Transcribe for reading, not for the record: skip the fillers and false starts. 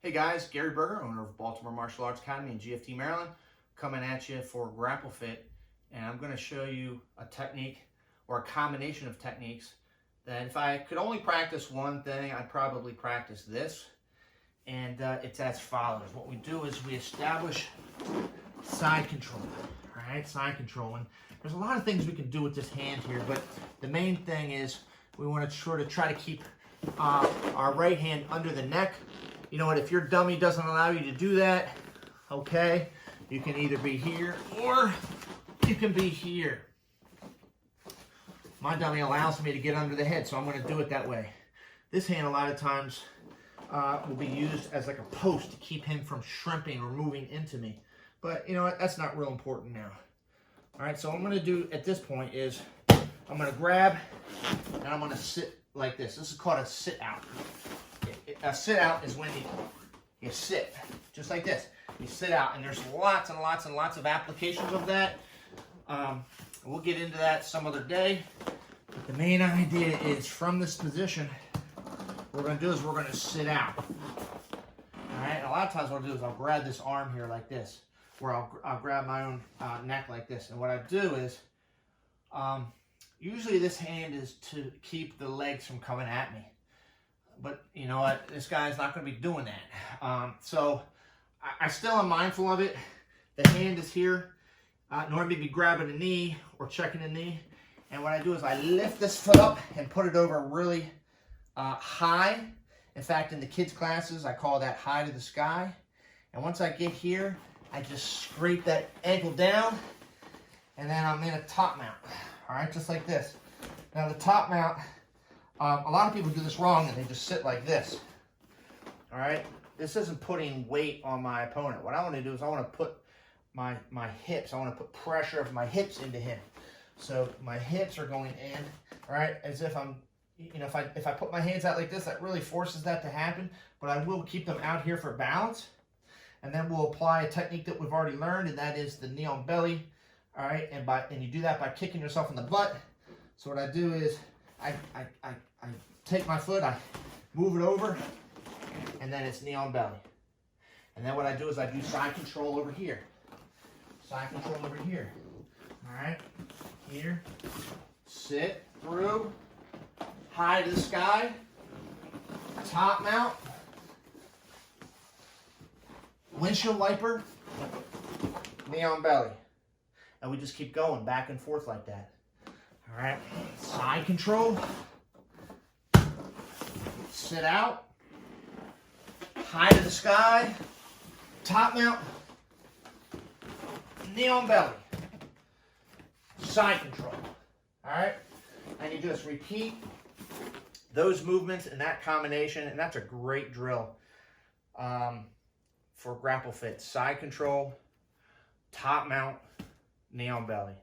Hey guys, Gary Berger, owner of Baltimore Martial Arts Academy in GFT, Maryland, coming at you for Grapple Fit, and I'm going to show you a technique or a combination of techniques that if I could only practice one thing, I'd probably practice this, and it's as follows. What we do is we establish side control, all right, side control, and there's a lot of things we can do with this hand here, but the main thing is we want to sort of try to keep our right hand under the neck. You know what, if your dummy doesn't allow you to do that, okay, you can either be here or you can be here. My dummy allows me to get under the head, so I'm going to do it that way. This hand a lot of times will be used as like a post to keep him from shrimping or moving into me. But you know what, that's not real important now. All right, so what I'm going to do at this point is I'm going to grab and I'm going to sit like this. This is called a sit out. A sit out is when you sit, just like this. You sit out, and there's lots and lots and lots of applications of that. We'll get into that some other day. But the main idea is from this position, what we're going to do is we're going to sit out. All right, and a lot of times what I'll do is I'll grab this arm here like this, where I'll grab my own neck like this. And what I do is, usually this hand is to keep the legs from coming at me. But you know what, this guy's not going to be doing that. So I still am mindful of it. The hand is here. Normally be grabbing a knee or checking a knee. And what I do is I lift this foot up and put it over really high. In fact, in the kids' classes, I call that high to the sky. And once I get here, I just scrape that ankle down. And then I'm in a top mount. All right, just like this. Now the top mount, a lot of people do this wrong and they just sit like this. All right, this isn't putting weight on my opponent. What I want to do is I want to put my hips, I want to put pressure of my hips into him. So my hips are going in, all right, as if I'm, you know, if I put my hands out like this, that really forces that to happen, but I will keep them out here for balance. And then we'll apply a technique that we've already learned, and that is the knee on belly. All right, and you do that by kicking yourself in the butt. So what I do is I take my foot, I move it over, and then it's knee on belly. And then what I do is I do side control over here. Side control over here. All right, here, sit through, high to the sky, top mount, windshield wiper, knee on belly. And we just keep going back and forth like that. All right, side control, sit out, high to the sky, top mount, knee on belly, side control. All right, and you just repeat those movements in that combination, and that's a great drill for Grapple Fit. Side control, top mount, knee on belly.